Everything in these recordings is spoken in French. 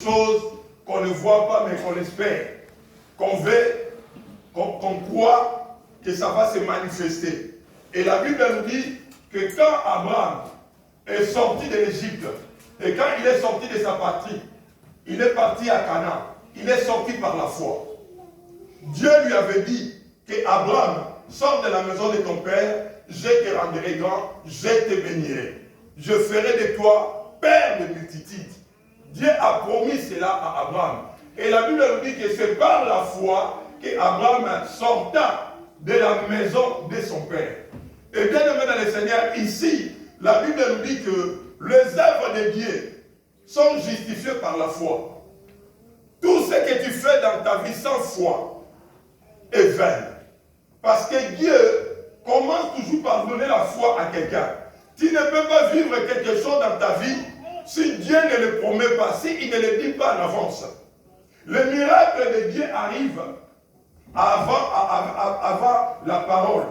Choses qu'on ne voit pas mais qu'on espère, qu'on veut, qu'on croit que ça va se manifester. Et la Bible nous dit que quand Abraham est sorti de l'Égypte, et quand il est sorti de sa patrie, il est parti à Canaan, il est sorti par la foi. Dieu lui avait dit que Abraham, sors de la maison de ton père, je te rendrai grand, je te bénirai. Je ferai de toi père de multitudes. Dieu a promis cela à Abraham. Et la Bible nous dit que c'est par la foi qu'Abraham sorta de la maison de son père. Et bien aimé dans le Seigneur, ici, la Bible nous dit que les œuvres de Dieu sont justifiées par la foi. Tout ce que tu fais dans ta vie sans foi est vain. Parce que Dieu commence toujours par donner la foi à quelqu'un. Tu ne peux pas vivre quelque chose dans ta vie si Dieu ne le promet pas, s'il ne le dit pas en avance. Le miracle de Dieu arrive avant la parole.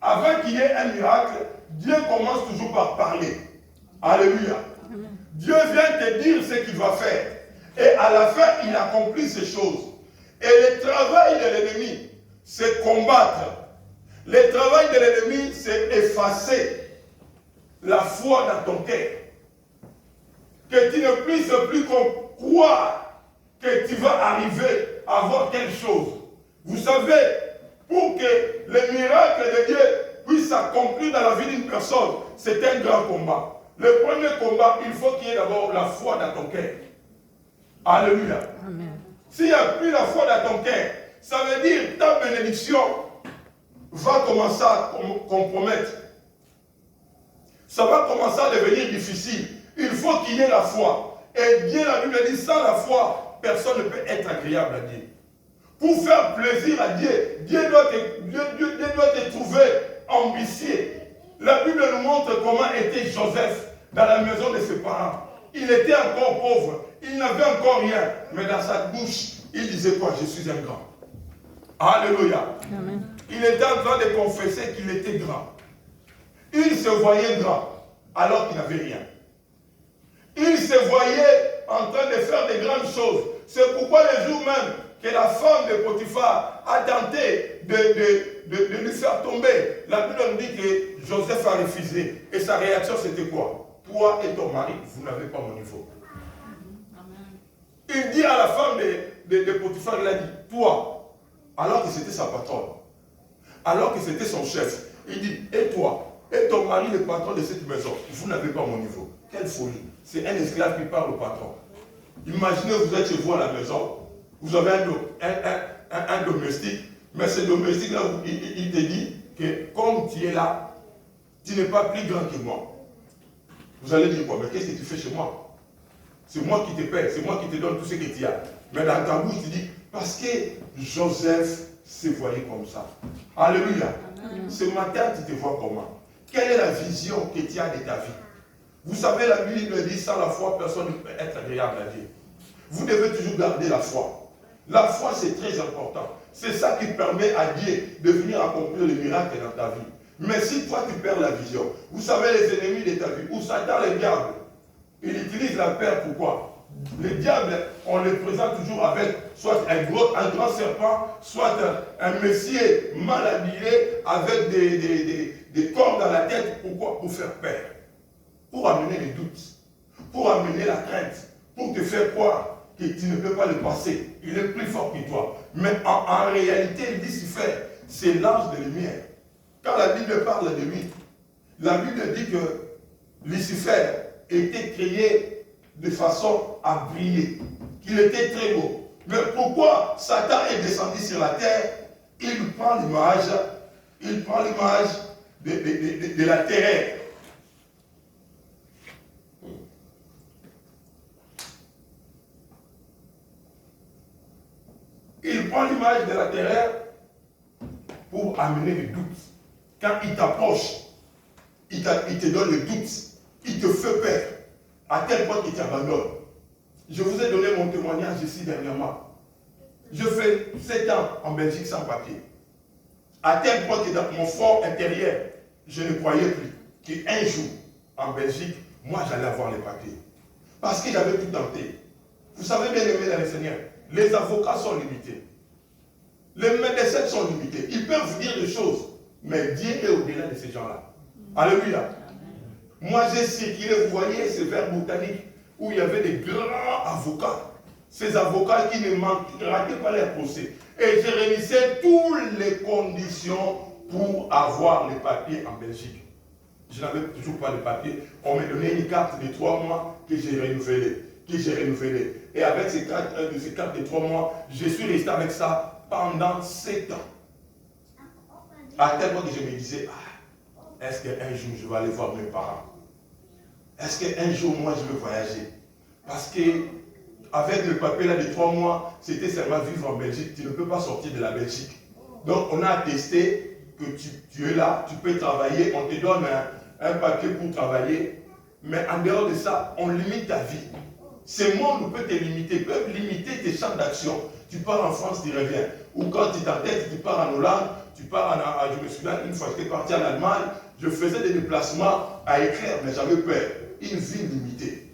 Avant qu'il y ait un miracle, Dieu commence toujours par parler. Alléluia. Dieu vient te dire ce qu'il va faire. Et à la fin, il accomplit ces choses. Et le travail de l'ennemi, c'est combattre. Le travail de l'ennemi, c'est effacer la foi dans ton cœur. Que tu ne puisses plus croire que tu vas arriver à voir quelque chose. Vous savez, pour que le miracle de Dieu puisse s'accomplir dans la vie d'une personne, c'est un grand combat. Le premier combat, il faut qu'il y ait d'abord la foi dans ton cœur. Alléluia. Amen. S'il n'y a plus la foi dans ton cœur, ça veut dire que ta bénédiction va commencer à compromettre. Ça va commencer à devenir difficile. Il faut qu'il y ait la foi. Et Dieu, la Bible dit, sans la foi, personne ne peut être agréable à Dieu. Pour faire plaisir à Dieu, Dieu doit te trouver ambitieux. La Bible nous montre comment était Joseph dans la maison de ses parents. Il était encore pauvre, il n'avait encore rien, mais dans sa bouche, il disait quoi? Je suis un grand. Alléluia. Amen. Il était en train de confesser qu'il était grand. Il se voyait grand, alors qu'il n'avait rien. Il se voyait en train de faire de grandes choses. C'est pourquoi le jour même que la femme de Potiphar a tenté de lui faire tomber, la Bible nous dit que Joseph a refusé. Et sa réaction c'était quoi? Toi et ton mari, vous n'avez pas mon niveau. Il dit à la femme de Potiphar, il a dit, toi, alors que c'était sa patronne, alors que c'était son chef, il dit, et toi, et ton mari, le patron de cette maison, vous n'avez pas mon niveau. Quelle folie. C'est un esclave qui parle au patron. Imaginez, vous êtes chez vous à la maison, vous avez un domestique, mais ce domestique-là, il te dit que comme tu es là, tu n'es pas plus grand que moi. Vous allez dire quoi? Mais qu'est-ce que tu fais chez moi? C'est moi qui te paie, c'est moi qui te donne tout ce que tu as. Mais dans ta bouche, tu dis, parce que Joseph se voyait comme ça. Alléluia. Ce matin, tu te vois comment? Quelle est la vision que tu as de ta vie? Vous savez, la Bible dit, sans la foi, personne ne peut être agréable à Dieu. Vous devez toujours garder la foi. La foi, c'est très important. C'est ça qui permet à Dieu de venir accomplir le miracle dans ta vie. Mais si toi, tu perds la vision, vous savez, les ennemis de ta vie, ou Satan, le diable, il utilise la peur, pourquoi? Le diable, on le présente toujours avec soit un grand serpent, soit un monsieur mal habillé avec des cordes dans la tête. Pourquoi? Pour faire peur. Pour amener les doutes, pour amener la crainte, pour te faire croire que tu ne peux pas le passer. Il est plus fort que toi. Mais en réalité, Lucifer, c'est l'ange de lumière. Quand la Bible parle de lui, la Bible dit que Lucifer était créé de façon à briller, qu'il était très beau. Mais pourquoi Satan est descendu sur la terre? Il prend l'image de la terreur. Il prend l'image de la terreur pour amener le doute. Quand il t'approche, il te donne le doute, il te fait peur, à tel point qu'il t'abandonne. Je vous ai donné mon témoignage ici dernièrement. Je fais 7 ans en Belgique sans papier. À tel point que dans mon fort intérieur, je ne croyais plus qu'un jour, en Belgique, moi j'allais avoir les papiers. Parce que j'avais tout tenté. Vous savez bien aimé dans le Seigneur, les avocats sont limités. Les médecins sont limités. Ils peuvent dire des choses, mais Dieu est au-delà de ces gens-là. Alléluia. Moi, j'ai circulé, vous voyez, ce verre botanique où il y avait des grands avocats. Ces avocats qui ne rataient pas leur procès. Et je réunissais toutes les conditions pour avoir les papiers en Belgique. Je n'avais toujours pas de papiers. On m'a donné une carte de 3 mois que j'ai renouvelée. Et avec ces cartes de 3 mois, je suis resté avec ça pendant 7 ans. À tel point que je me disais, est-ce qu'un jour je vais aller voir mes parents? Est-ce qu'un jour moi je vais voyager? Parce que avec le papier là de 3 mois, c'était seulement vivre en Belgique. Tu ne peux pas sortir de la Belgique. Donc on a attesté que tu es là, tu peux travailler, on te donne un papier pour travailler. Mais en dehors de ça, on limite ta vie. Ce monde peut te limiter, peuvent limiter tes champs d'action. Tu pars en France, tu reviens. Ou quand tu t'entêtes, tu pars en Hollande, tu pars je me souviens, une fois j'étais parti en Allemagne, je faisais des déplacements à écrire, mais j'avais peur. Une vie limitée.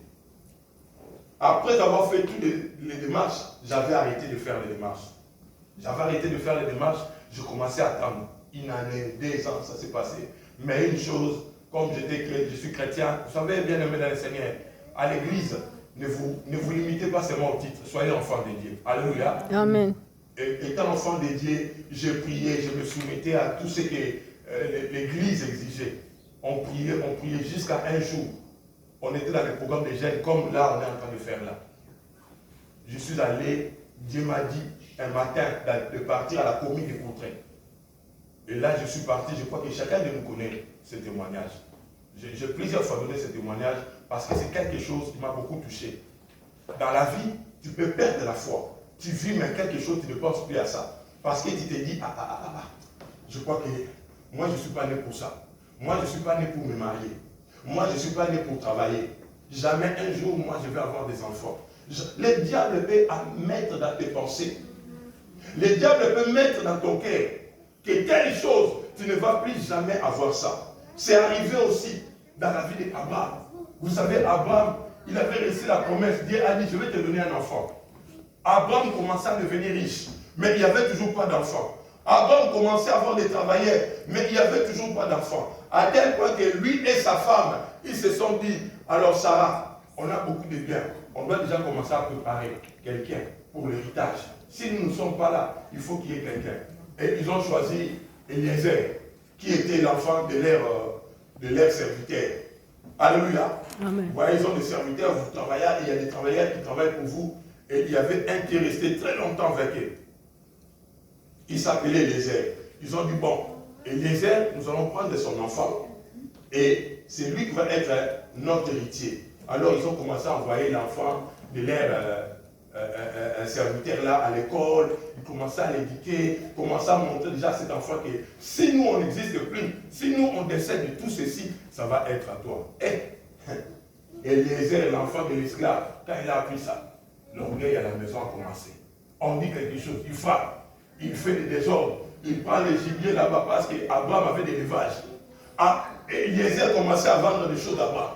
Après avoir fait toutes les démarches, j'avais arrêté de faire les démarches. Je commençais à attendre. Une année, 2 ans, ça s'est passé. Mais une chose, comme je suis chrétien, vous savez bien aimé dans le Seigneur, à l'église, ne vous limitez pas seulement au titre, soyez enfant de Dieu. Alléluia. Amen. Et étant enfant de Dieu, je priais, je me soumettais à tout ce que l'église exigeait. On priait jusqu'à un jour. On était dans le programme de jeunes, comme là, on est en train de faire là. Je suis allé, Dieu m'a dit un matin de partir à la commune de Courtrai. Et là, je suis parti, je crois que chacun de nous connaît ce témoignage. J'ai plusieurs fois donné ce témoignage parce que c'est quelque chose qui m'a beaucoup touché. Dans la vie, tu peux perdre la foi. Tu vis mais quelque chose, tu ne penses plus à ça. Parce que tu te dis, je crois que moi je ne suis pas né pour ça. Moi je ne suis pas né pour me marier. Moi je ne suis pas né pour travailler. Jamais un jour, moi je vais avoir des enfants. Le diable peut mettre dans tes pensées. Le diable peut mettre dans ton cœur que telle chose, tu ne vas plus jamais avoir ça. C'est arrivé aussi dans la vie d'Abraham. Vous savez, Abraham, il avait reçu la promesse. Dieu a dit, je vais te donner un enfant. Abraham commençait à devenir riche, mais il n'y avait toujours pas d'enfant. Abraham commençait à avoir des travailleurs, mais il n'y avait toujours pas d'enfant. À tel point que lui et sa femme, ils se sont dit, alors Sarah, on a beaucoup de biens. On doit déjà commencer à préparer quelqu'un pour l'héritage. Si nous ne sommes pas là, il faut qu'il y ait quelqu'un. Et ils ont choisi Eliezer, qui était l'enfant de leur serviteur. Alléluia. Amen. Vous voyez, ils ont des serviteurs, vous travaillez, et il y a des travailleurs qui travaillent pour vous. Et il y avait un qui est resté très longtemps avec eux. Il s'appelait Eliezer. Ils ont dit, bon, Eliezer, nous allons prendre son enfant. Et c'est lui qui va être notre héritier. Alors ils ont commencé à envoyer l'enfant de leur serviteur là à l'école. Ils commençaient à l'éduquer, commençaient à montrer déjà à cet enfant que si nous on n'existe plus, si nous on décède de tout ceci, ça va être à toi. Et Eliezer, l'enfant de l'esclave, quand il a appris ça, l'orgueil à la maison a commencé. On dit quelque chose, il frappe, il fait des désordres, il prend les gibiers là-bas parce qu'Abraham avait des élevages. Et Eliezer commençait à vendre des choses d'Abraham.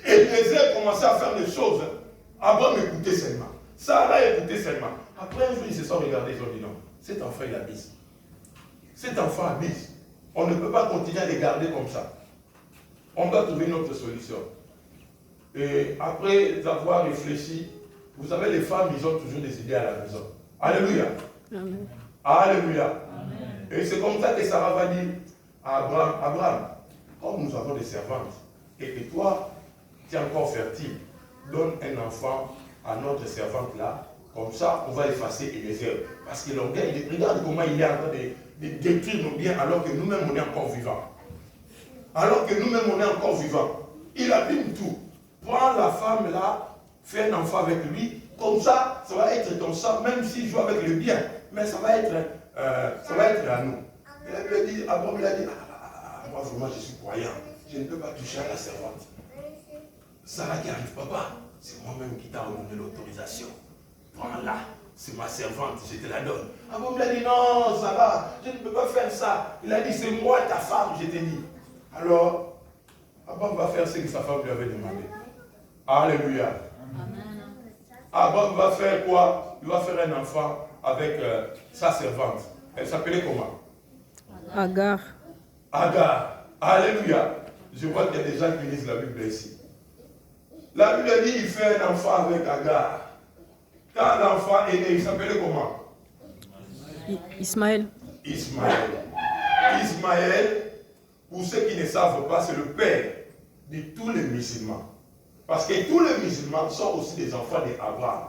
Et Eliezer commençait à faire des choses. Abraham écoutait seulement. Sarah écoutait seulement. Après un jour, ils se sont regardés, ils ont dit non, cet enfant il abuse. Cet enfant abuse. On ne peut pas continuer à les garder comme ça. On doit trouver une autre solution. Et après avoir réfléchi, vous savez, les femmes, ils ont toujours des idées à la maison. Alléluia. Amen. Alléluia. Amen. Et c'est comme ça que Sarah va dire à Abraham, comme nous avons des servantes, et que toi, tu es encore fertile, donne un enfant à notre servante là, comme ça, on va effacer Eliezer. Parce que l'orgueil, regarde comment il est en train de détruire nos biens alors que nous-mêmes, on est encore vivants. Alors que nous-mêmes, on est encore vivants. Il abîme tout. Prends la femme là, fais un enfant avec lui, comme ça, ça va être ton sang, même s'il joue avec le bien, mais ça va être à nous. Abraham il a dit, moi vraiment je suis croyant, je ne peux pas toucher à la servante. Sarah qui arrive, papa, c'est moi-même qui t'a donné l'autorisation. Prends-la, c'est ma servante, je te la donne. Abraham il a dit, non Sarah, je ne peux pas faire ça. Il a dit, c'est moi ta femme, je t'ai dit. Alors, Abraham va faire ce que sa femme lui avait demandé. Alléluia. Amen. Abraham va faire quoi? Il va faire un enfant avec sa servante. Elle s'appelait comment? Agar. Agar. Alléluia. Je vois qu'il y a des gens qui lisent la Bible ici. La Bible dit qu'il fait un enfant avec Agar. Quand l'enfant est né, il s'appelait comment? Ismaël. Ismaël. Ismaël, pour ceux qui ne savent pas, c'est le père de tous les musulmans. Parce que tous les musulmans sont aussi des enfants d'Abraham.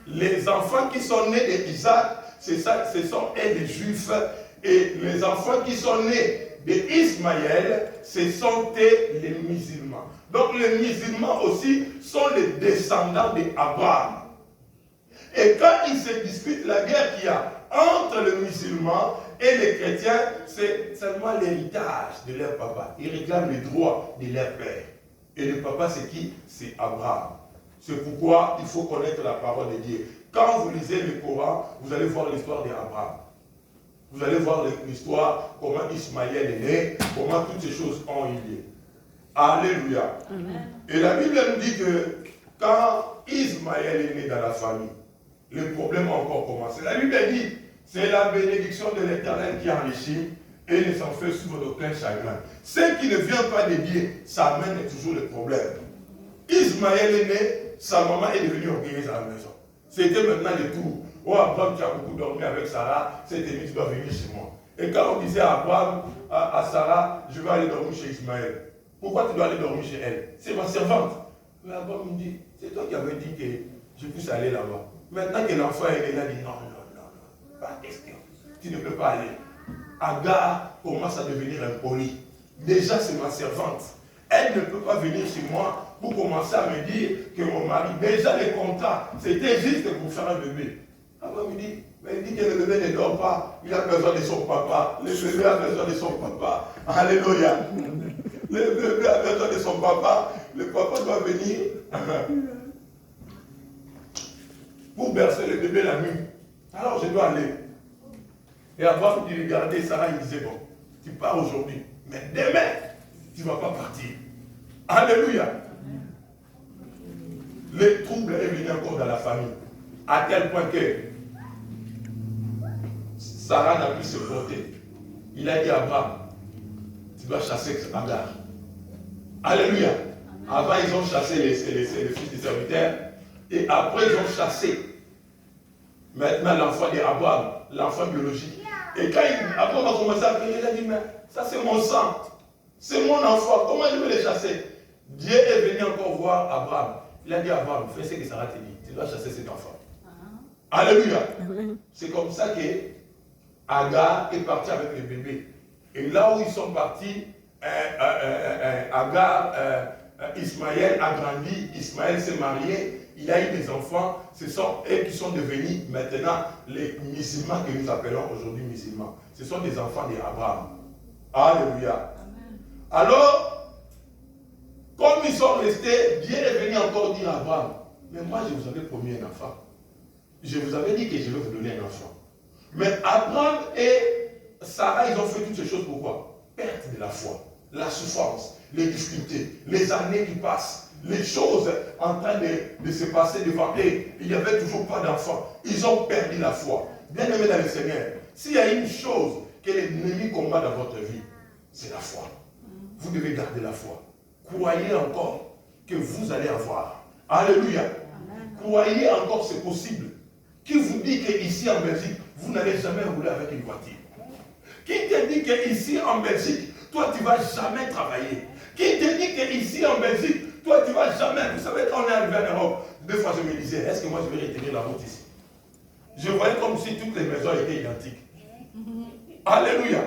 Les enfants qui sont nés d'Isaac, ce sont les juifs. Et les enfants qui sont nés d'Ismaël, ce sont les musulmans. Donc les musulmans aussi sont les descendants d'Abraham. Et quand ils se disputent, la guerre qu'il y a entre les musulmans et les chrétiens, c'est seulement l'héritage de leur papa. Ils réclament les droits de leur père. Et le papa, c'est qui? C'est Abraham. C'est pourquoi il faut connaître la parole de Dieu. Quand vous lisez le Coran, vous allez voir l'histoire d'Abraham. Vous allez voir l'histoire, comment Ismaël est né, comment toutes ces choses ont eu lieu. Alléluia. Amen. Et la Bible nous dit que quand Ismaël est né dans la famille, le problème a encore commencé. La Bible dit, c'est la bénédiction de l'Éternel qui enrichit et ne s'en fait souffrir d'aucun chagrin. Ce qui ne vient pas de Dieu, ça amène toujours le problème. Ismaël est né, sa maman est devenue orgueilleuse à la maison. C'était maintenant le tour. Oh Abraham, tu as beaucoup dormi avec Sarah, cette nuit tu dois venir chez moi. Et quand on disait à Abraham, à Sarah, je vais aller dormir chez Ismaël. Pourquoi tu dois aller dormir chez elle? C'est ma servante. Mais Abraham me dit, c'est toi qui avais dit que je puisse aller là-bas. Maintenant que l'enfant est là, il dit non, pas question. Tu ne peux pas aller. Agar commence à devenir impoli. Déjà, c'est ma servante. Elle ne peut pas venir chez moi pour commencer à me dire que mon mari, déjà les contrats, c'était juste pour faire un bébé. Abraham me dit, mais il dit que le bébé ne dort pas, il a besoin de son papa. Le bébé a besoin de son papa. Alléluia. Le bébé a besoin de son papa. Le papa doit venir pour bercer le bébé la nuit. Alors je dois aller. Et Abraham dit, regardez, Sarah, il disait, bon, tu pars aujourd'hui, mais demain, tu ne vas pas partir. Alléluia. Le trouble est venu encore dans la famille. À tel point que Sarah n'a pu se porter. Il a dit à Abraham, tu dois chasser Agar. Alléluia. Avant, ils ont chassé les fils des serviteurs. Et après, ils ont chassé maintenant l'enfant d'Abraham, l'enfant biologique. Et quand Abraham a commencé à prier, il a dit, mais ça c'est mon sang. C'est mon enfant. Comment je vais les chasser? Dieu est venu encore voir Abraham. Il a dit à Abraham, fais ce que Sarah te dit. Tu dois chasser cet enfant. Alléluia. C'est comme ça que Agar est parti avec le bébé. Et là où ils sont partis, Agar, Ismaël a grandi, Ismaël s'est marié, il a eu des enfants. Ce sont eux qui sont devenus maintenant les musulmans que nous appelons aujourd'hui musulmans. Ce sont des enfants d'Abraham. Alléluia. Alors, comme ils sont restés, Dieu est venu encore dire à Abraham, mais moi je vous avais promis un enfant. Je vous avais dit que je vais vous donner un enfant. Mais Abraham et Sarah, ils ont fait toutes ces choses pourquoi? Perte de la foi, la souffrance, les difficultés, les années qui passent, les choses en train de se passer devant eux. Il n'y avait toujours pas d'enfant. Ils ont perdu la foi. Bien aimé dans le Seigneur, s'il y a une chose que l'ennemi combat dans votre vie, c'est la foi. Vous devez garder la foi. Croyez encore que vous allez avoir. Alléluia. Croyez encore c'est possible. Qui vous dit qu'ici en Belgique, vous n'allez jamais rouler avec une voiture? Qui te dit qu'ici en Belgique, toi tu ne vas jamais travailler? Qui te dit qu'ici en Belgique, toi tu ne vas jamais... Vous savez, quand on est arrivé en Europe, des fois je me disais, est-ce que moi je vais retenir la route ici? Je voyais comme si toutes les maisons étaient identiques. Alléluia.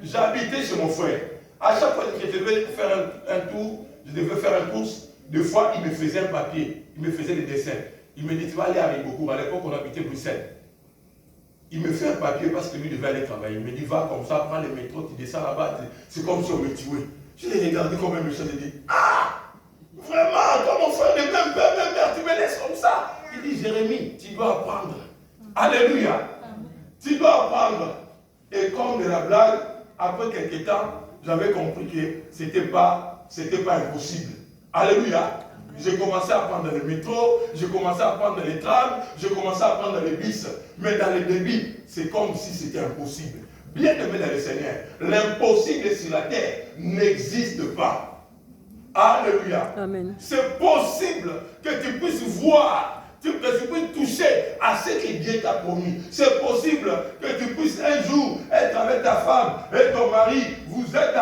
J'habitais chez mon frère. À chaque fois que je devais faire un tour, je devais faire une course, des fois il me faisait un papier, il me faisait des dessins. Il me dit, tu vas aller à Ribocourt. À l'époque, on habitait Bruxelles. Il me fait un papier parce que lui devait aller travailler. Il me dit, va comme ça, prends le métro, tu descends là-bas. C'est comme si on me tuait. Je l'ai regardé comme un méchant. Je dis, ah, vraiment, toi mon frère, le même père, tu me laisses comme ça. Il dit, Jérémie, tu dois apprendre. Alléluia. Tu dois apprendre. Et comme de la blague, après quelques temps, j'avais compris que ce n'était pas impossible. Alléluia. J'ai commencé à prendre le métro, j'ai commencé à prendre les trams, j'ai commencé à prendre les bus. Mais dans le début, c'est comme si c'était impossible. Bien aimé dans le Seigneur, l'impossible sur la terre n'existe pas. Alléluia. Amen. C'est possible que tu puisses voir, que tu puisses toucher à ce que Dieu t'a promis. C'est possible que tu puisses un jour être avec ta femme et ton mari. Vous êtes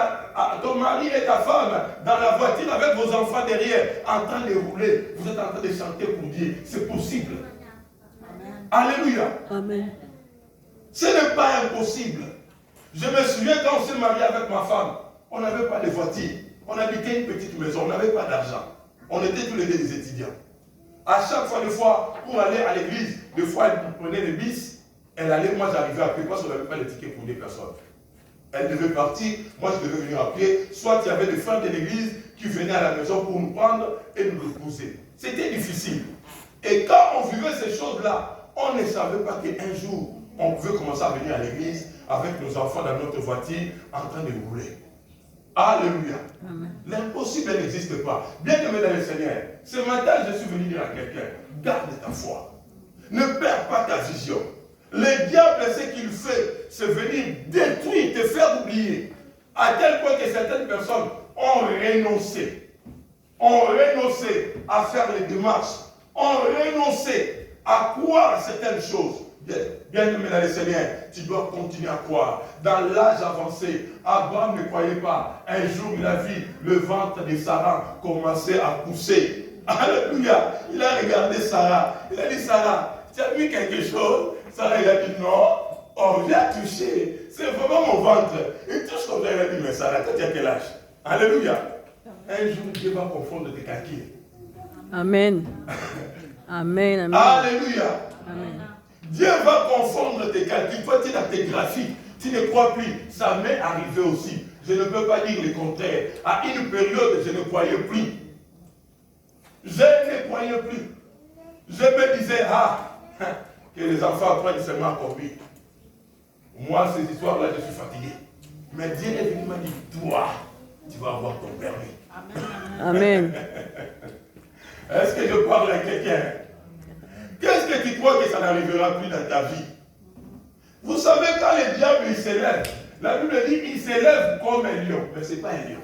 ton mari et ta femme dans la voiture avec vos enfants derrière, en train de rouler. Vous êtes en train de chanter pour Dieu. C'est possible. Amen. Alléluia. Amen. Ce n'est pas impossible. Je me souviens quand on s'est marié avec ma femme, on n'avait pas de voiture. On habitait une petite maison, on n'avait pas d'argent. On était tous les deux des étudiants. À chaque fois, pour aller à l'église, des fois, elle prenait le bus, elle allait, moi j'arrivais à pied, parce qu'on n'avait pas de ticket pour des personnes. Elle devait partir, moi je devais venir à pied, soit il y avait des frères de l'église qui venaient à la maison pour nous prendre et nous reposer. C'était difficile. Et quand on vivait ces choses-là, on ne savait pas qu'un jour, on pouvait commencer à venir à l'église avec nos enfants dans notre voiture en train de rouler. Alléluia. L'impossible n'existe pas. Bien aimé dans le Seigneur, ce matin, je suis venu dire à quelqu'un, garde ta foi. Ne perds pas ta vision. Le diable, ce qu'il fait, c'est venir détruire, te faire oublier. À tel point que certaines personnes ont renoncé. Ont renoncé à faire les démarches. Ont renoncé à croire certaines choses. Bien aimé dans le Seigneur, tu dois continuer à croire. Dans l'âge avancé, Abraham ne croyait pas. Un jour, il a vu le ventre de Sarah commencer à pousser. Alléluia. Il a regardé Sarah. Il a dit, Sarah, tu as vu quelque chose? Sarah, il a dit, non. Oh, j'ai touché. C'est vraiment mon ventre. Il touche comme ça. Il a dit, mais Sarah, toi, tu as quel âge? Alléluia. Un jour, Dieu va confondre tes calculs. Amen. Amen. Amen. Alléluia. Amen. Dieu va confondre tes calculs. Toi, tu es dans tes graphiques. Tu ne crois plus. Ça m'est arrivé aussi. Je ne peux pas dire le contraire. À une période, je ne croyais plus. Je ne croyais plus. Je me disais, que les enfants apprennent seulement à conduire. Moi, ces histoires-là, je suis fatigué. Mais Dieu est venu m'a dit, toi, tu vas avoir ton permis. Amen. Est-ce que je parle à quelqu'un? Qu'est-ce que tu crois que ça n'arrivera plus dans ta vie? Vous savez, quand le diable il s'élève, la Bible dit il s'élève comme un lion, mais ce n'est pas un lion.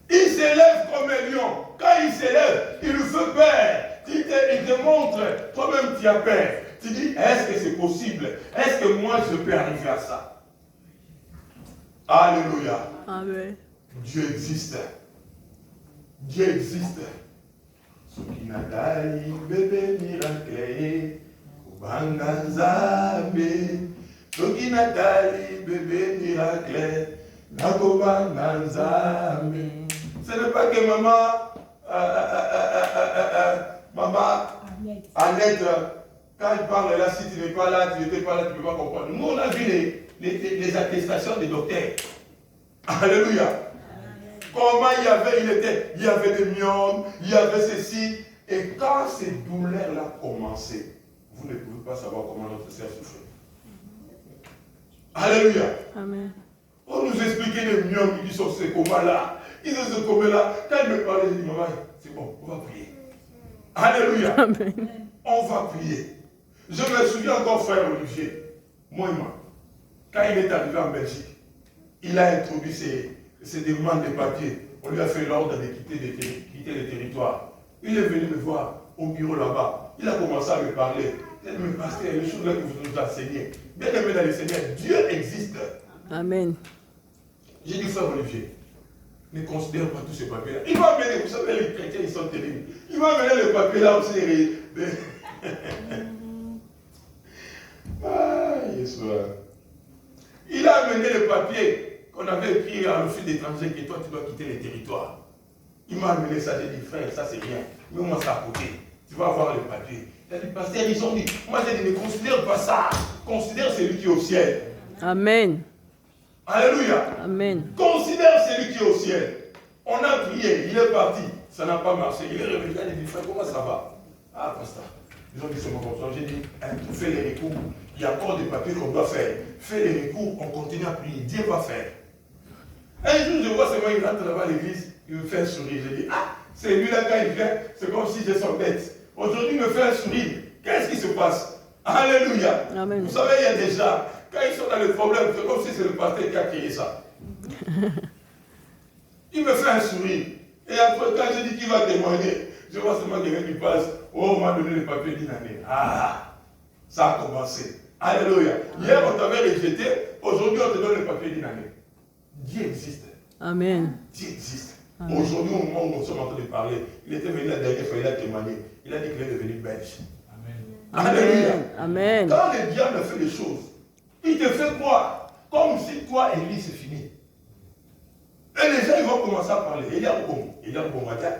Il s'élève comme un lion. Quand il s'élève, il nous fait peur. Il te montre, toi-même tu as peur. Tu dis, est-ce que c'est possible? Est-ce que moi je peux arriver à ça? Alléluia. Amen. Dieu existe. Dieu existe. Sokinatali bébé miracle, Kubanga Nzambe. Sokinatali bébé miracle, Nakobanga Nzambe. Ce n'est pas que maman Annette, quand elle parle là, si tu n'es pas là, tu n'étais pas là, tu ne peux pas comprendre. Nous, on a vu les attestations des docteurs. Alléluia. Comment il y avait des myomes, il y avait ceci. Et quand ces douleurs-là commençaient, vous ne pouvez pas savoir comment notre sœur souffrait. Alléluia. Amen. On nous expliquait les myomes qui sont ces comas-là. Ils ont ce coma-là. Quand il me parlait, je dis, maman, c'est bon, on va prier. Alléluia. Amen. On va prier. Je me souviens encore, frère Olivier, moi, quand il est arrivé en Belgique, il a introduit ses demandes de papier. On lui a fait l'ordre de quitter le territoire. Il est venu me voir au bureau là-bas. Il a commencé à me parler. Il a dit, mais pasteur, les choses là que vous nous enseignez. Bien aimé dans le Seigneur, Dieu existe. Amen. J'ai dit, frère Olivier, ne considère pas tous ces papiers-là. Il va amener, vous savez, les chrétiens, ils sont terribles. Il va amener les papiers-là aussi. Il a amené les papiers qu'on avait écrit à l'office d'étranger que toi, tu dois quitter les territoires. Il m'a amené ça, j'ai dit, frère, ça c'est rien. Mais moi, ça à côté. Tu vas avoir les papiers. Il a dit, pasteur, ils ont dit. Moi, j'ai dit, ne considère pas ça. Considère celui qui est au ciel. Amen. Alléluia. Amen. Considère celui qui est au ciel. On a prié, il est parti. Ça n'a pas marché. Il est revenu, il a dit, frère, comment ça va? Ah, pasteur. Ils ont dit, c'est mon consort. J'ai dit, fais les recours. Il y a encore des papiers qu'on doit faire. Fais les recours, on continue à prier. Dieu va faire. Un jour, je vois seulement, il rentre là-bas à l'église. il me fait un sourire. Je dis, ah, c'est lui là quand il vient, c'est comme si j'ai son tête. Aujourd'hui, il me fait un sourire. Qu'est-ce qui se passe? Alléluia. Amen. Vous savez, il y a des gens, quand ils sont dans le problème, c'est comme si c'est le pasteur qui a créé ça. Il me fait un sourire. Et après, quand je dis qu'il va témoigner, je vois seulement quelqu'un qui passe. Oh, on m'a donné les papiers d'une année. Ah, ça a commencé. Alléluia. Hier, on t'avait rejeté. Aujourd'hui, on te donne les papiers d'une année. Dieu existe. Amen. Dieu existe. Amen. Aujourd'hui, au moment où nous sommes en train de parler, il était venu la dernière fois, il a témoigné. Il a dit qu'il est devenu belge. Amen. Alléluia. Amen. Quand le diable fait des choses, il te fait croire comme si toi et lui c'est fini. Et les gens ils vont commencer à parler. Il y a un bon matin.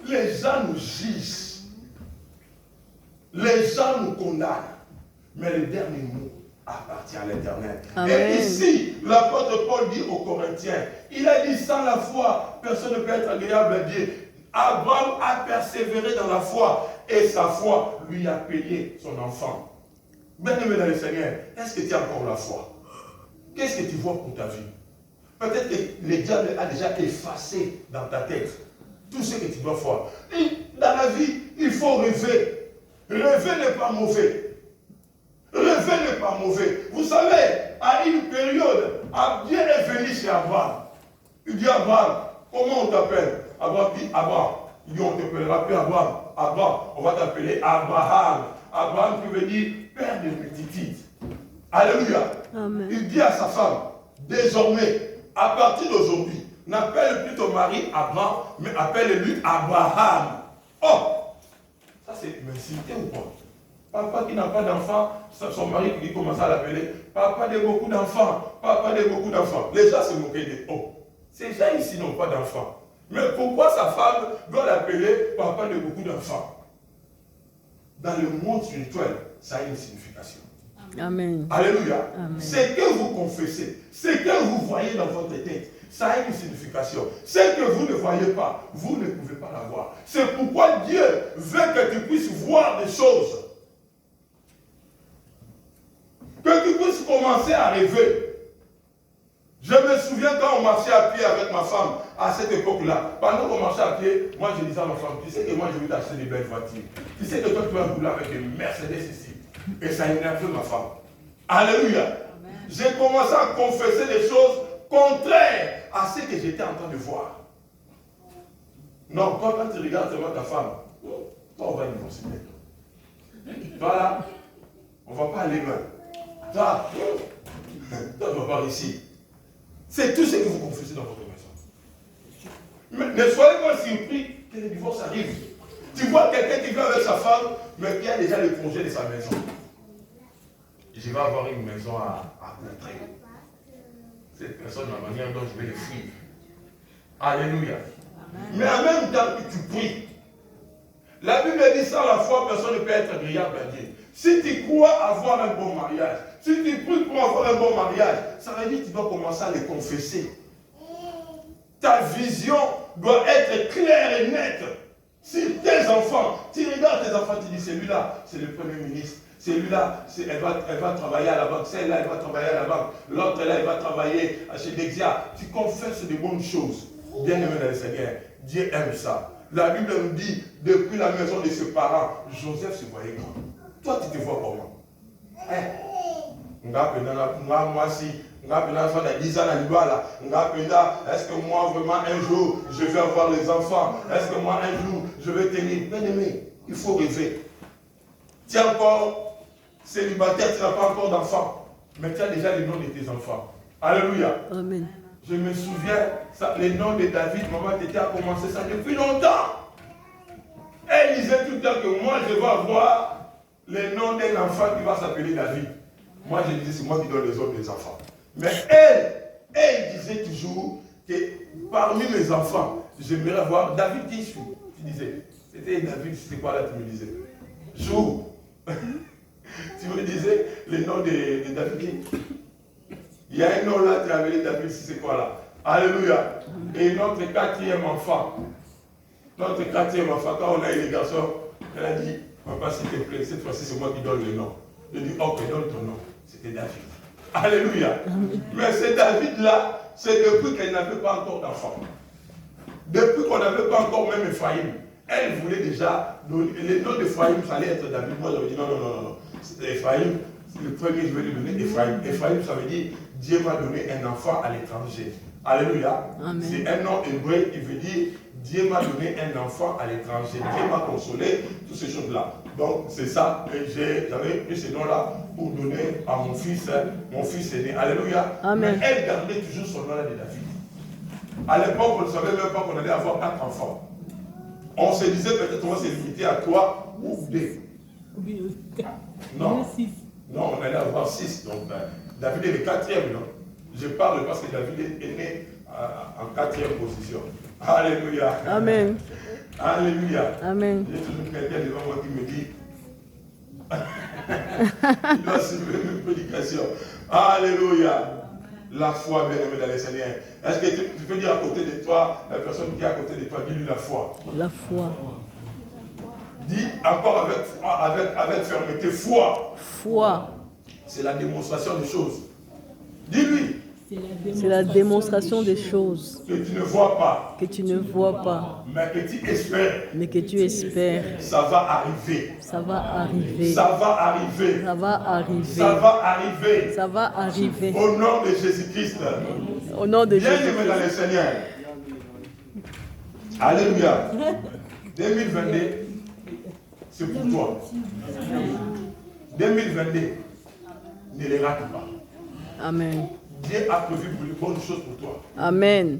Les gens nous jugent. Les gens nous condamnent. Mais le dernier mot appartient à l'Éternel. Et ici, l'apôtre Paul dit aux Corinthiens, il a dit sans la foi, personne ne peut être agréable à Dieu. Abraham a persévéré dans la foi et sa foi lui a payé son enfant. Bien-aimé dans le Seigneur, est-ce que tu as encore la foi? Qu'est-ce que tu vois pour ta vie? Peut-être que le diable a déjà effacé dans ta tête tout ce que tu dois faire. Et dans la vie, il faut rêver. Rêver n'est pas mauvais. Rêver n'est pas mauvais. Vous savez, à une période, Dieu est venu chez Abraham. Il dit Abraham, comment on t'appelle? Abraham dit Abraham. Il dit on ne t'appellera plus Abraham. Abraham, on va t'appeler Abraham. Abraham qui veut dire père de multitudes. Alléluia. Amen. Il dit à sa femme, désormais, à partir d'aujourd'hui, n'appelle plus ton mari Abraham, mais appelle-lui Abraham. Oh, ça c'est m'insulter ou pas? Papa qui n'a pas d'enfant, son mari qui commence à l'appeler papa de beaucoup d'enfants, papa de beaucoup d'enfants. Les gens se moquaient de oh, ces gens ici n'ont pas d'enfants. Mais pourquoi sa femme doit l'appeler papa de beaucoup d'enfants? Dans le monde spirituel, ça a une signification. Amen. Alléluia. Ce que vous confessez, ce que vous voyez dans votre tête, ça a une signification. Ce que vous ne voyez pas, vous ne pouvez pas l'avoir. C'est pourquoi Dieu veut que tu puisses voir des choses. Que tu puisses commencer à rêver. Je me souviens quand on marchait à pied avec ma femme, à cette époque-là, pendant qu'on marchait à pied, moi je disais à ma femme, tu sais que moi je vais t'acheter des belles voitures. Tu sais que toi tu vas rouler avec une Mercedes ici. Et ça énervait ma femme. Alléluia. J'ai commencé à confesser des choses contraires à ce que j'étais en train de voir. Non, toi quand tu regardes seulement ta femme, toi on va divorcer. Toi là, on ne va pas aller loin. Toi, tu ne vas pas réussir. C'est tout ce que vous confessez dans votre maison. Mais ne soyez pas surpris que le divorce arrive. Tu vois quelqu'un qui vient avec sa femme, mais qui a déjà le projet de sa maison. Je vais avoir une maison à montrer. Cette personne, la manière dont je vais le fuir. Alléluia. Mais en même temps que tu pries, la Bible dit sans la foi, personne ne peut être agréable à Dieu. Si tu crois avoir un bon mariage, si tu pries pour avoir un bon mariage, ça veut dire que tu dois commencer à le confesser. Ta vision doit être claire et nette. Si tes enfants, tu regardes tes enfants, tu dis celui-là, c'est le Premier ministre. Celui-là, elle va travailler à la banque. Celle-là, elle va travailler à la banque. L'autre, là, elle va travailler chez Dexia. Tu confesses de bonnes choses. Bien-aimé dans le Seigneur, Dieu aime ça. La Bible nous dit, depuis la maison de ses parents, Joseph se voyait grand. Toi, tu te vois comment? Moi, si, est-ce que moi, vraiment, un jour, je vais avoir les enfants? Est-ce que moi, un jour, je vais tenir? Bien-aimé, il faut rêver. Tu es encore célibataire, tu n'as pas encore d'enfants, mais tu as déjà les noms de tes enfants. Alléluia. Amen. Je me souviens, les noms de David, maman Tété a commencé ça depuis longtemps. Elle disait tout le temps que moi, je vais avoir les noms d'un enfant qui va s'appeler David. Moi, je disais, c'est moi qui donne les autres des enfants. Mais elle disait toujours que parmi mes enfants, j'aimerais avoir David qui suit. Tu disais, c'était David, c'était quoi là, tu me disais? Jour. Tu me disais le nom de David. Il y a un nom là, tu as appelé David, c'est quoi là? Alléluia. Et notre quatrième enfant, quand on a eu les garçons, elle a dit, papa s'il te plaît, cette fois-ci c'est moi qui donne le nom. Je dis, ok, donne ton nom. C'était David. Alléluia. Mais c'est David-là, c'est depuis qu'elle n'avait pas encore d'enfant. Depuis qu'on n'avait pas encore même Ephraïm. Elle voulait déjà, le nom d'Ephraïm, ça allait être David. Moi, j'avais dit non. C'était Ephraïm. Le premier, je vais lui donner Ephraïm. Ephraïm, ça veut dire Dieu m'a donné un enfant à l'étranger. Alléluia. C'est un nom hébreu qui veut dire Dieu m'a donné un enfant à l'étranger. Dieu m'a consolé, toutes ces choses-là. Donc, c'est ça que j'avais pris ce nom-là pour donner à mon fils aîné. Alléluia. Amen. Mais elle gardait toujours son nom-là de David. À l'époque, on ne savait même pas qu'on allait avoir 4 enfants. On se disait peut-être qu'on va se limiter à 3 ou 2. Non. Non, on allait avoir 6. Donc, David est le 4e, non? Je parle parce que David est né en 4e position. Alléluia. Amen. Alléluia. Amen. J'ai toujours quelqu'un devant moi qui me dit il doit suivre mes prédications. Alléluia. La foi, bien aimée dans les Seigneur. Est-ce que tu peux dire à côté de toi, la personne qui est à côté de toi, dis-lui la foi. La foi. Dis encore avec fermeté, foi. Foi. C'est la démonstration des choses. Dis-lui. C'est la démonstration des choses Que tu ne vois pas. que tu ne vois pas, Mais que tu espères. mais que tu espères. Ça va arriver. Ça va arriver. Ça va arriver. Ça va arriver. Ça va arriver. Ça va arriver. Au nom de Jésus-Christ. Au nom de Bien Jésus. aimé dans le Seigneur. Alléluia. 2022, c'est pour toi. 2022, ne les rate pas. Amen. Dieu a prévu pour les bonnes choses pour toi. Amen.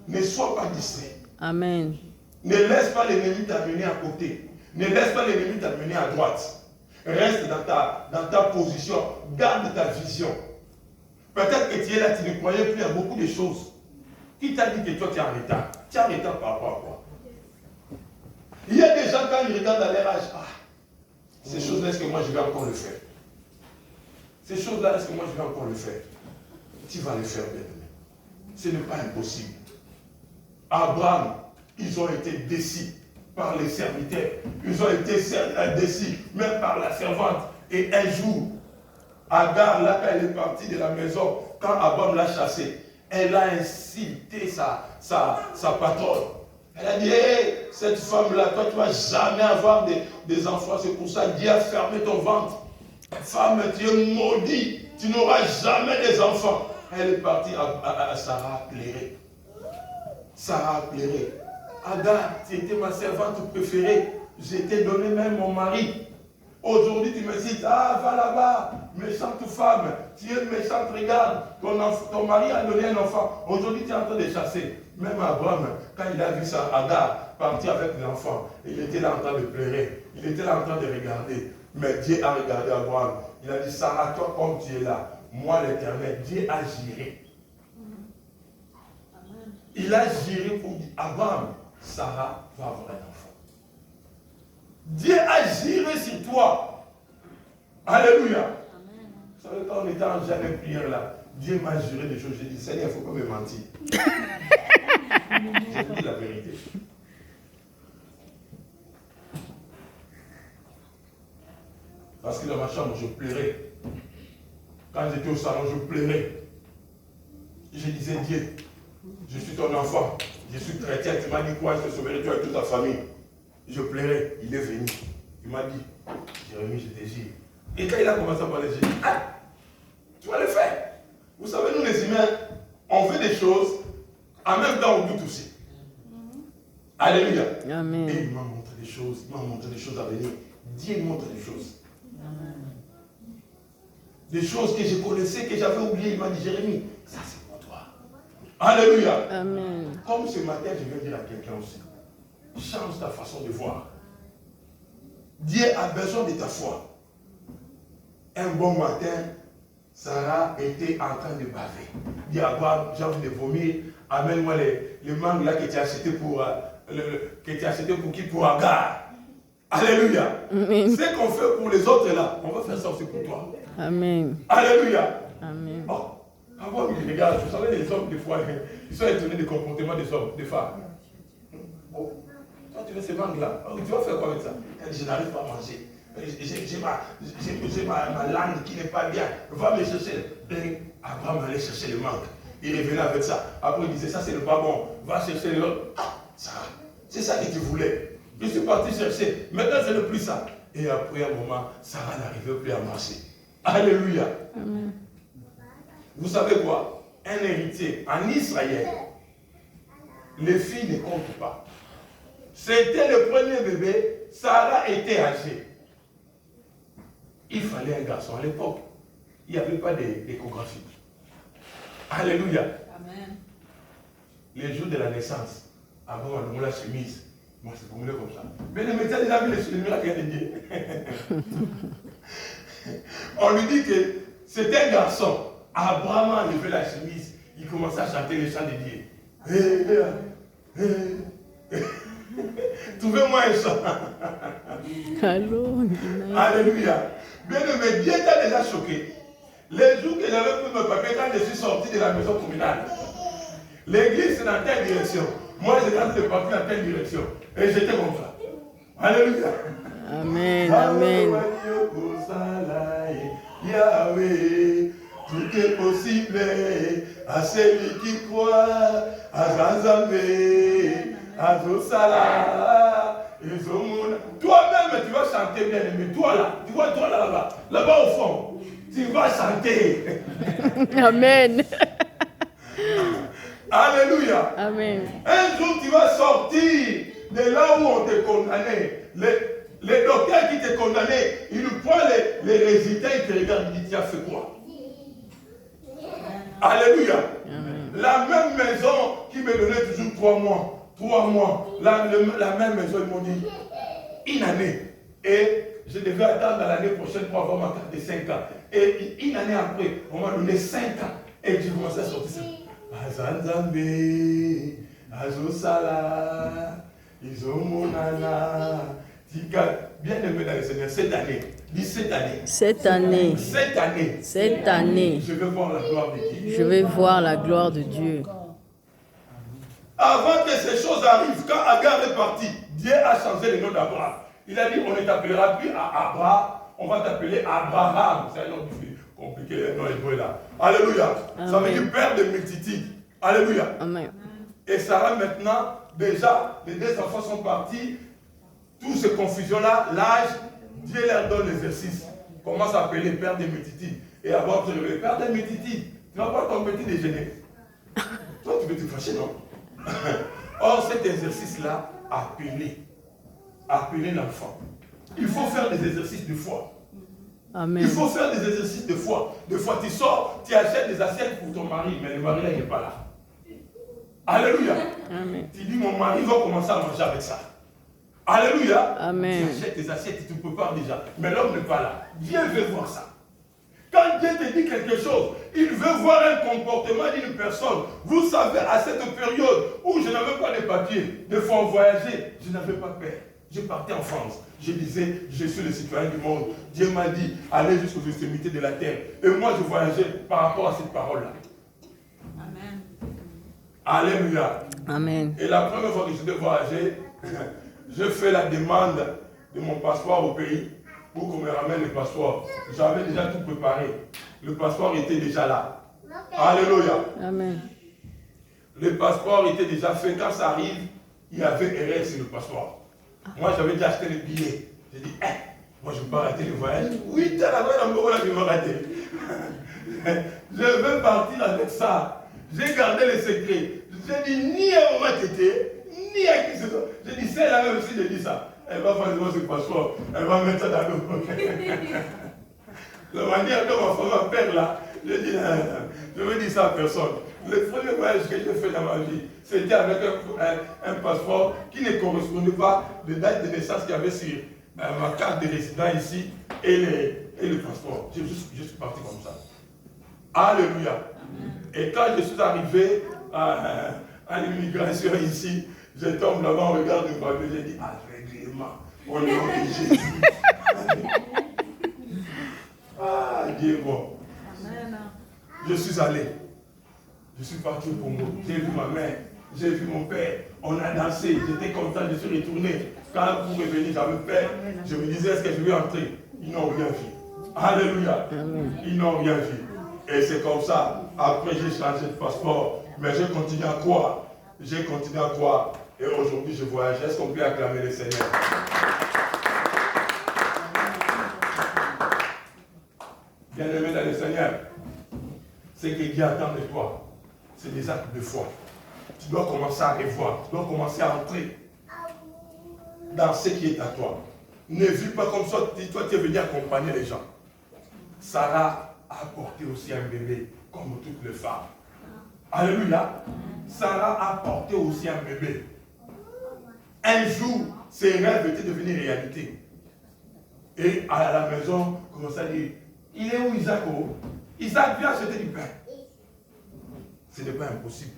Ne sois pas distrait. Amen. Ne laisse pas l'ennemi t'amener à côté. Ne laisse pas l'ennemi t'amener à droite. Reste dans ta position. Garde ta vision. Peut-être que tu es là, tu ne croyais plus à beaucoup de choses. Qui t'a dit que toi tu es en retard? Tu es en retard par rapport à quoi? Il y a des gens quand ils regardent à leur âge, ces choses-là, est-ce que moi je vais encore le faire? Ces choses-là, est-ce que moi je vais encore le faire? Tu vas le faire, bien aimé. Ce n'est pas impossible. Abraham, ils ont été déçus par les serviteurs. Ils ont été déçus même par la servante. Et un jour, Agar, là, quand elle est partie de la maison, quand Abraham l'a chassée, elle a insulté sa patronne. Elle a dit, hey, cette femme-là, toi, tu ne vas jamais avoir des enfants. C'est pour ça que Dieu a fermé ton ventre. Femme, tu es maudite. Tu n'auras jamais des enfants. Elle est partie à Sarah pleurer. Sarah pleurer. Agar, tu étais ma servante préférée. Je t'ai donné même mon mari. Aujourd'hui, tu me dis, va là-bas, méchante femme, tu es méchante, regarde, ton mari a donné un enfant. Aujourd'hui, tu es en train de chasser. Même Abraham, quand il a vu ça, Agar partir avec l'enfant, il était là en train de pleurer. Il était là en train de regarder. Mais Dieu a regardé Abraham. Il a dit, Sarah, toi, comme tu es là, moi, l'Éternel, Dieu a géré. Il a géré pour dire, Abraham, Sarah va avoir un enfant. Dieu a géré sur toi. Alléluia. Vous savez, quand on était en jeûne et prière là, Dieu m'a juré des choses. J'ai dit, Seigneur, il ne faut pas me mentir. J'ai dit la vérité. Parce que dans ma chambre, je pleurais. Quand j'étais au salon, je pleurais. Je disais, Dieu, je suis ton enfant. Je suis chrétien. Tu m'as dit quoi? Je te sauverai toi et toute ta famille. Je pleurais. Il est venu. Il m'a dit, Jérémie, je te jure. Et quand il a commencé à parler, j'ai dit, tu vas le faire. Vous savez, nous les humains, on fait des choses, en même temps on doute aussi. Alléluia. Amen. Et il m'a montré des choses, à venir. Dieu montre des choses. Des choses que je connaissais, que j'avais oubliées. Il m'a dit, Jérémie, ça c'est pour toi. Alléluia. Amen. Comme ce matin, je viens dire à quelqu'un aussi, change ta façon de voir. Dieu a besoin de ta foi. Un bon matin, Sarah était en train de baver. Dit à Abraham, j'ai envie de vomir, amène-moi les mangues là que tu as acheté pour qui? Pour Agar. Alléluia. Amen. Ce qu'on fait pour les autres là, on va faire ça aussi pour toi. Amen. Alléluia. Amen. Oh, avant, les gars, vous savez, les hommes, des fois, ils sont étonnés du comportement des hommes, des femmes. Oh, toi, tu veux ces mangues là, tu vas faire quoi avec ça? Elle dit, je n'arrive pas à manger. j'ai ma langue qui n'est pas bien. Va me chercher. Et Abraham allait chercher le manque. Il revenait avec ça. Après, il disait, ça, c'est le pas bon. Va chercher l'autre. Ah, ça, c'est ça que tu voulais. Je suis parti chercher. Maintenant, ce n'est plus ça. Et après un moment, Sarah n'arrivait plus à marcher. Alléluia. Amen. Vous savez quoi? Un héritier en Israël, les filles ne comptent pas. C'était le premier bébé, Sarah était âgée. Il fallait un garçon. À l'époque, il n'y avait pas d'échographie. Alléluia. Amen. Les jours de la naissance, avant on la chemise, moi c'est formulé comme ça. Mais le médecin déjà vu les miracles de Dieu. On lui dit que c'était un garçon. Abraham a levé la chemise, il commençait à chanter les chants de Dieu. Trouvez-moi un chant. Alléluia. Bien aimé, Dieu t'a déjà choqué. Les jours que j'avais pris mes papiers, quand je suis sorti de la maison communale, l'église c'est dans telle direction. Moi j'ai gardé le papier dans telle direction. Et j'étais comme ça. Alléluia. Amen. Amen. Yahweh, tout est possible à celui qui croit, à Zanzamé, à Zosala, et Zomouna. Toi-même, tu vas chanter bien aimé. Toi là, tu vois toi là-bas, là-bas au fond, tu vas chanter. Amen. Alléluia. Amen. Un jour, tu vas sortir de là où on te condamnait. Les docteurs qui te condamnaient, ils nous prennent les résultats, ils te regardent, ils disent, tu as fait quoi? Alléluia. Amen. La même maison qui me donnait toujours 3 mois, la même maison, ils m'ont dit, une année. Et je devais attendre l'année prochaine pour avoir ma carte de 5 ans. Et une année après, on m'a donné 5 ans. Et j'ai commencé à sortir ça. Azanzambe, Azosala, Izomonana, Tika. Bien aimé dans le Seigneur, cette année, dis cette année. Cette année. Cette année. Cette année. Je vais voir la gloire de Dieu. Je vais voir la gloire de Dieu. Avant que ces choses arrivent, quand Agar est parti, Dieu a changé le nom d'Abraham. Il a dit, on ne t'appellera plus à Abraham, on va t'appeler Abraham. C'est un nom compliqué, le nom hébreu là. Alléluia. Ça veut dire père de multitude. Alléluia. Amen. Et Sarah maintenant, déjà, les 2 enfants sont partis. Toute cette confusion-là, l'âge, Dieu leur donne l'exercice. Comment s'appeler père de multitude? Et avoir le père de multitude. Tu vas voir ton petit déjeuner. Toi, tu veux te fâcher, non? Or, cet exercice-là, appeler l'enfant. Il faut faire des exercices de foi. Amen. Il faut faire des exercices de foi. Des fois, tu sors, tu achètes des assiettes pour ton mari, mais le mari là, il n'est pas là. Alléluia. Amen. Tu dis, mon mari va commencer à manger avec ça. Alléluia. Amen. Tu achètes tes assiettes et tu prépares déjà. Mais l'homme n'est pas là. Dieu veut voir ça. Quand Dieu te dit quelque chose, il veut voir un comportement d'une personne. Vous savez, à cette période où je n'avais pas de papier, des fois on voyageait, je n'avais pas peur. Je partais en France. Je disais, je suis le citoyen du monde. Dieu m'a dit, allez jusqu'aux extrémités de la terre. Et moi, je voyageais par rapport à cette parole-là. Amen. Alléluia. Amen. Et la première fois que je devais voyager, je fais la demande de mon passeport au pays pour qu'on me ramène le passeport. J'avais déjà tout préparé. Le passeport était déjà là. Alléluia. Amen. Le passeport était déjà fait. Quand ça arrive, il y avait erreur sur le passeport. Moi, j'avais déjà acheté le billet. J'ai dit, moi, je ne veux pas rater le voyage. Oui, tu as la voie, je vais rater. Je veux partir avec ça. J'ai gardé le secret. J'ai dit, ni à Maman Tété, ni à qui que ce soit. J'ai dit, c'est là même si j'ai dit ça. Elle va faire ce passeport. Elle va mettre ça dans le pocket. La manière dont ma femme m'appelle là, je dis, je veux dire ça à personne. Le premier voyage que j'ai fait dans ma vie, c'était avec un passeport qui ne correspondait pas de date de naissance qu'il y avait sur ma carte de résident ici et le passeport. Je suis parti comme ça. Alléluia. Et quand je suis arrivé à l'immigration ici, je tombe là-bas, on regarde le papier, j'ai dit, règlement, au nom de Jésus. Ah, Dieu est bon. Je suis allé. Je suis parti au Congo. J'ai vu ma mère. J'ai vu mon père, on a dansé, j'étais content, je suis retourné. Quand vous revenez, j'avais peur, je me disais, est-ce que je vais entrer? Ils n'ont rien vu. Alléluia. Ils n'ont rien vu. Et c'est comme ça. Après, j'ai changé de passeport. Mais j'ai continué à croire. J'ai continué à croire. Et aujourd'hui, je voyage. Est-ce qu'on peut acclamer le Seigneur? Bien-aimé dans le Seigneur, ce que Dieu attend de toi, c'est des actes de foi. Tu dois commencer à revoir. Tu dois commencer à entrer dans ce qui est à toi. Ne vis pas comme ça. Toi, tu es venu accompagner les gens. Sarah a apporté aussi un bébé, comme toutes les femmes. Alléluia. Sarah a apporté aussi un bébé. Un jour, ses rêves étaient devenus réalité. Et à la maison, on commence à dire, il est où Isaac? Isaac vient acheter du pain. Ce n'est pas impossible.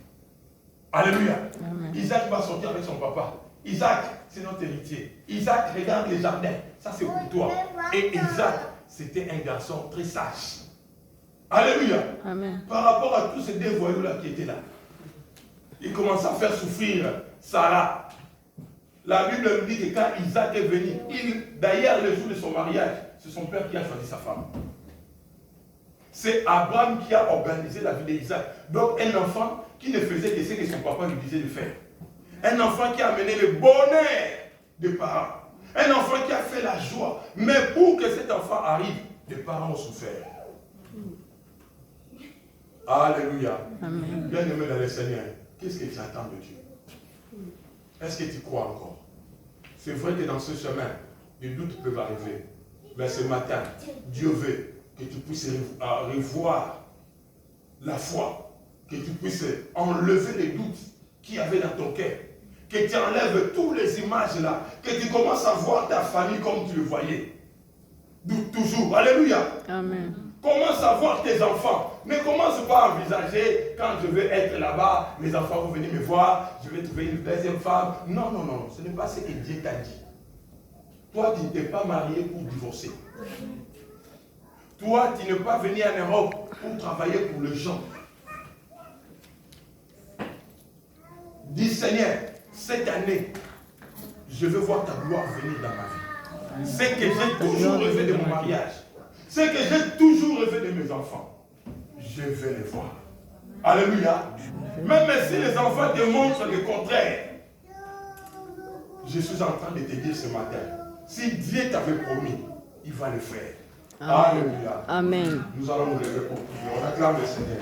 Alléluia. Amen. Isaac va sortir avec son papa. Isaac, c'est notre héritier. Isaac, regarde les jardins. Ça, c'est pour toi. Et Isaac, c'était un garçon très sage. Alléluia. Amen. Par rapport à tous ces deux voyous-là qui étaient là, il commence à faire souffrir Sarah. La Bible nous dit que quand Isaac est venu, d'ailleurs, le jour de son mariage, c'est son père qui a choisi sa femme. C'est Abraham qui a organisé la vie d'Isaac. Donc, un enfant qui ne faisait que ce que son papa lui disait de faire. Un enfant qui a amené le bonheur des parents. Un enfant qui a fait la joie. Mais pour que cet enfant arrive, les parents ont souffert. Alléluia. Bien-aimé dans le Seigneur, qu'est-ce que tu attends de Dieu? Est-ce que tu crois encore? C'est vrai que dans ce chemin, des doutes peuvent arriver. Mais ce matin, Dieu veut que tu puisses revoir la foi, que tu puisses enlever les doutes qu'il y avait dans ton cœur, que tu enlèves toutes les images là, que tu commences à voir ta famille comme tu le voyais. Toujours. Alléluia. Amen. Commence à voir tes enfants. Ne commence pas à envisager, quand je vais être là-bas, mes enfants vont venir me voir, je vais trouver une deuxième femme. Non, non, non, ce n'est pas ce que Dieu t'a dit. Toi, tu ne t'es pas marié pour divorcer. Toi, tu n'es pas venu en Europe pour travailler pour les gens. Dis Seigneur, cette année, je veux voir ta gloire venir dans ma vie. C'est que j'ai toujours rêvé de mon mariage. C'est que j'ai toujours rêvé de mes enfants. Je vais les voir. Alléluia. Même si les enfants te montrent le contraire, je suis en train de te dire ce matin, si Dieu t'avait promis, il va le faire. Amen. Alléluia. Amen. Nous allons nous lever pour prier. On acclame le Seigneur.